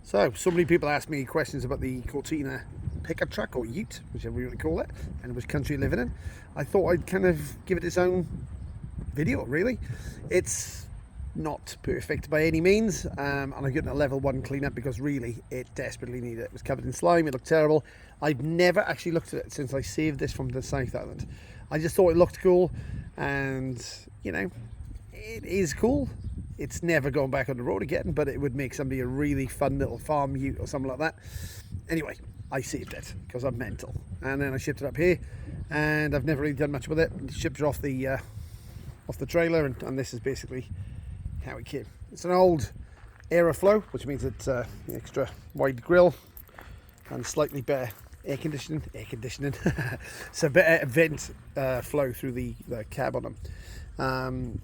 So many people ask me questions about the Cortina pickup truck, or ute, whichever you want to call it, and which country you're living in. I thought I'd kind of give it its own video, really. It's not perfect by any means, and I'm getting a level 1 cleanup because really it desperately needed it. It was covered in slime, it looked terrible. I've never actually looked at it since I saved this from the South Island. I just thought it looked cool, and you know, it is cool. It's never going back on the road again, but it would make somebody a really fun little farm ute or something like that. Anyway, I saved it because I'm mental, and then I shipped it up here, and I've never really done much with it. Shipped it off the trailer, and this is basically how it came. It's an old Aeroflow, which means it's extra wide grille and slightly better air conditioning. So better vent flow through the cab on them.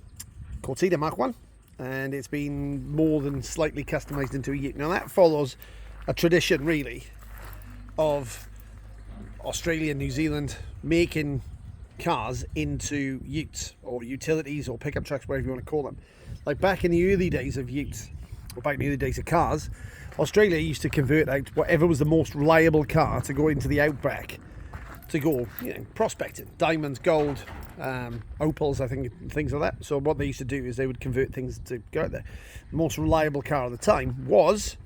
Cortina Mk1, and it's been more than slightly customized into a ute. Now that follows a tradition really of Australia and New Zealand making cars into utes or utilities or pickup trucks, whatever you want to call them. Like back in the early days of utes, or back in the early days of cars, Australia used to convert out whatever was the most reliable car to go into the outback to go, you know, prospecting, diamonds, gold, opals, I think, things like that. So what they used to do is they would convert things to go out there. The most reliable car at the time was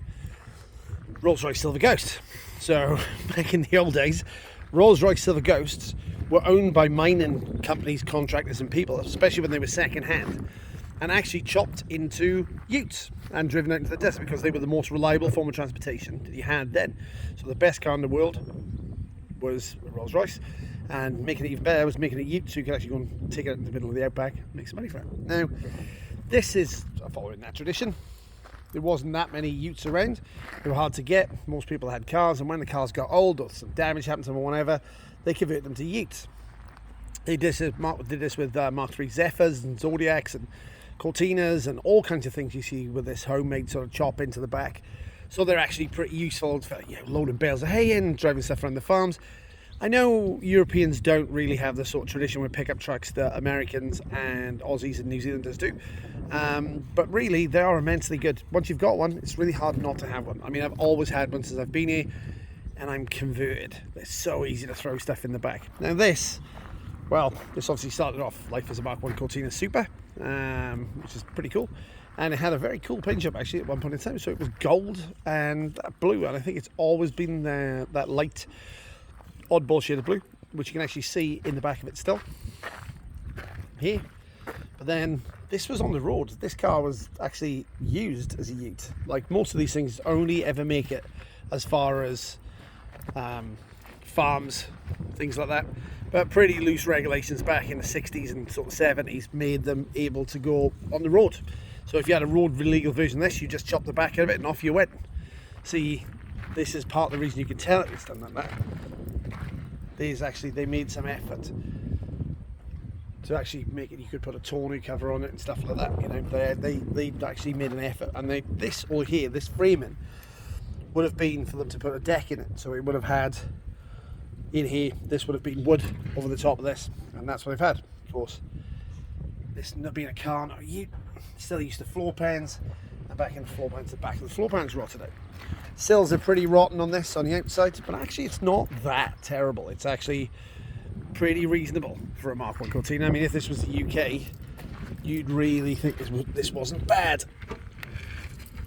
Rolls-Royce Silver Ghost. So back in the old days, Rolls-Royce Silver Ghosts were owned by mining companies, contractors and people, especially when they were second hand, and actually chopped into utes and driven out into the desert because they were the most reliable form of transportation that you had then. So the best car in the world was a Rolls-Royce, and making it even better was making it ute, so you could actually go and take it out in the middle of the outback and make some money for it. Now, this is following that tradition. There wasn't that many utes around. They were hard to get. Most people had cars, and when the cars got old or some damage happened to them or whatever, they converted them to utes. They did this with Mark III Zephyrs and Zodiacs and Cortinas and all kinds of things you see with this homemade sort of chop into the back. So they're actually pretty useful for, you know, loading bales of hay in, driving stuff around the farms. I know Europeans don't really have the sort of tradition with pickup trucks that Americans and Aussies and New Zealanders do. But really, they are immensely good. Once you've got one, it's really hard not to have one. I mean, I've always had one since I've been here, and I'm converted. It's so easy to throw stuff in the back. Now this obviously started off life as a Mk1 Cortina Super, which is pretty cool. And it had a very cool paint job actually at one point in time. So it was gold and blue, and I think it's always been that light, oddball shade of blue, which you can actually see in the back of it still here. But then this was on the road. This car was actually used as a ute. Like most of these things only ever make it as far as farms, things like that. But pretty loose regulations back in the 60s and sort of 70s made them able to go on the road. So if you had a road legal version of this, you just chop the back of it and off you went. See, this is part of the reason you can tell it was done like that. They made some effort to actually make it. You could put a tonneau cover on it and stuff like that. You know, they actually made an effort, and this all here, this framing, would have been for them to put a deck in it. So it would have had in here. This would have been wood over the top of this, and that's what they've had. Of course, this not being a car, no, you still used to floor pans, and back in the floor pans, the back of the floor pans rotted out. Sills are pretty rotten on this on the outside, but actually it's not that terrible. It's actually pretty reasonable for a Mk1 Cortina. I mean, if this was the UK, you'd really think this wasn't bad.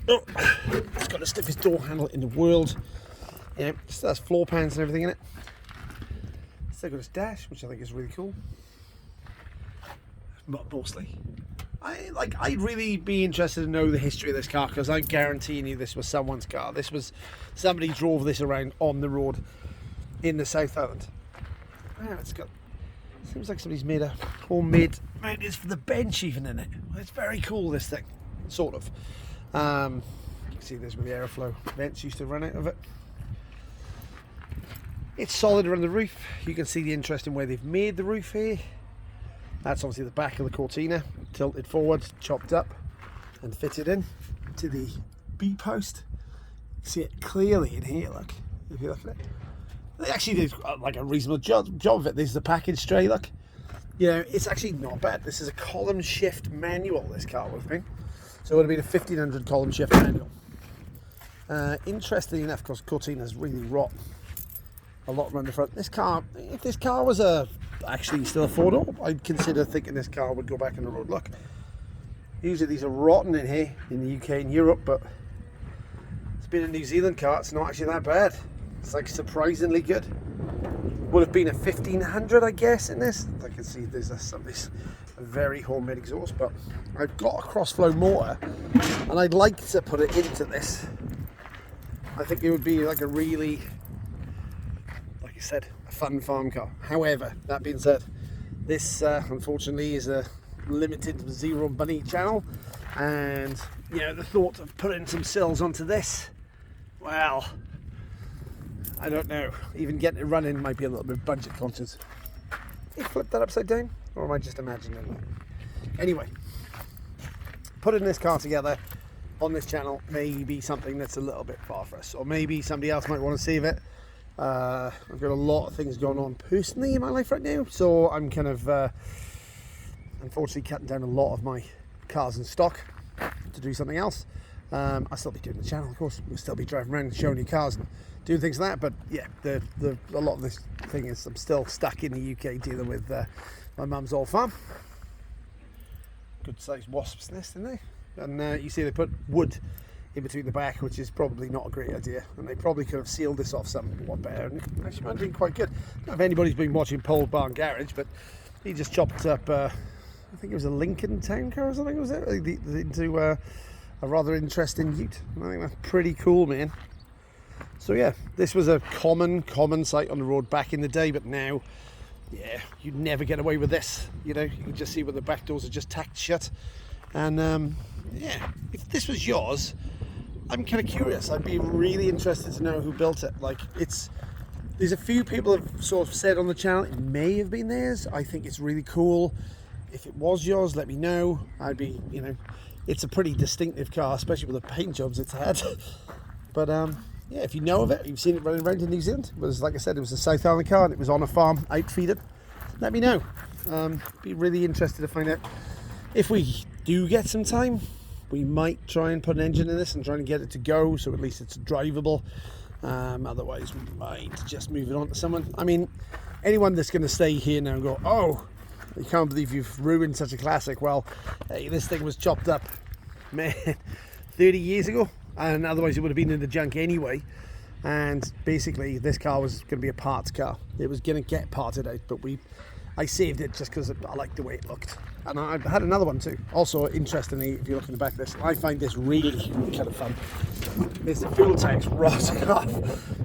Oh, it's got the stiffest door handle in the world. You know, still has floor pans and everything in it. Still got its dash, which I think is really cool. Mostly. I'd really be interested to know the history of this car, because I'm guaranteeing you this was someone's car. This was, somebody drove this around on the road in the South Island. Wow, seems like somebody's made a homemade mounters for the bench even in it. It's very cool, this thing, sort of. You can see this with the Aeroflow vents used to run out of it. It's solid around the roof. You can see the interesting way they've made the roof here. That's obviously the back of the Cortina, tilted forward, chopped up and fitted in to the B post. You see it clearly in here, look, if you look at it. They actually did like a reasonable job of it. This is the package tray, look. You know, it's actually not bad. This is a column shift manual, this car would have been. So it would have been a 1500 column shift manual. Interestingly enough, because Cortina's really rotten a lot around the front. This car, if this car was actually still a four-door, I'd consider thinking this car would go back on the road. Look, usually these are rotten in here in the UK and Europe, but it's been a New Zealand car. It's not actually that bad. It's like surprisingly good. Would have been a 1500, I guess, in this. I can see there's this very homemade exhaust, but I've got a cross-flow motor, and I'd like to put it into this. I think it would be like a really, like I said, a fun farm car. However, that being said, this unfortunately is a limited zero bunny channel, and you know, the thought of putting some sills onto this, well, I don't know, even getting it running might be a little bit budget conscious. You flip that upside down, or am I just imagining that? Anyway, putting this car together on this channel may be something that's a little bit far for us, or maybe somebody else might want to save it. I've got a lot of things going on personally in my life right now, so I'm kind of unfortunately cutting down a lot of my cars in stock to do something else. I'll still be doing the channel, of course. We'll still be driving around and showing you cars and doing things like that, but yeah, a lot of this thing is I'm still stuck in the UK dealing with my mum's old farm. Good sized wasps nest in there, and you see they put wood in between the back, which is probably not a great idea, and they probably could have sealed this off somewhat better, and actually might have been quite good. I don't know if anybody's been watching Pole Barn Garage, but he just chopped up I think it was a Lincoln Town Car or something, was it, into a rather interesting ute. I think that's pretty cool, man. So yeah, this was a common sight on the road back in the day, but now, yeah, you'd never get away with this. You know, you can just see where the back doors are just tacked shut. And yeah, if this was yours, I'm kind of curious. I'd be really interested to know who built it. Like, there's a few people have sort of said on the channel it may have been theirs. I think it's really cool. If it was yours, let me know. I'd be, you know, it's a pretty distinctive car, especially with the paint jobs it's had. But yeah, if you know of it, you've seen it running around in New Zealand. It was, like I said, it was a South Island car, and it was on a farm, outfeeded. Let me know. Be really interested to find out. If we do get some time, we might try and put an engine in this and try and get it to go, so at least it's drivable. Otherwise, we might just move it on to someone. I mean, anyone that's going to stay here now and go, oh, you can't believe you've ruined such a classic. Well, hey, this thing was chopped up, man, 30 years ago, and otherwise it would have been in the junk anyway. And basically, this car was going to be a parts car. It was going to get parted out, but I saved it just because I liked the way it looked. And I had another one too. Also, interestingly, if you look in the back of this, I find this really kind of fun. This fuel tank's rotted off,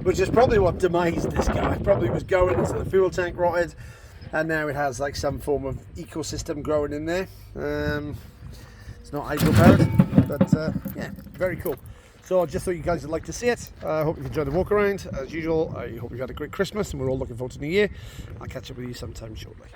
which is probably what demised this guy. Probably was going until the fuel tank rotted, and now it has like some form of ecosystem growing in there. It's not hydro powered, but yeah, very cool. So I just thought you guys would like to see it. I hope you enjoyed the walk around. As usual, I hope you had a great Christmas, and we're all looking forward to New Year. I'll catch up with you sometime shortly.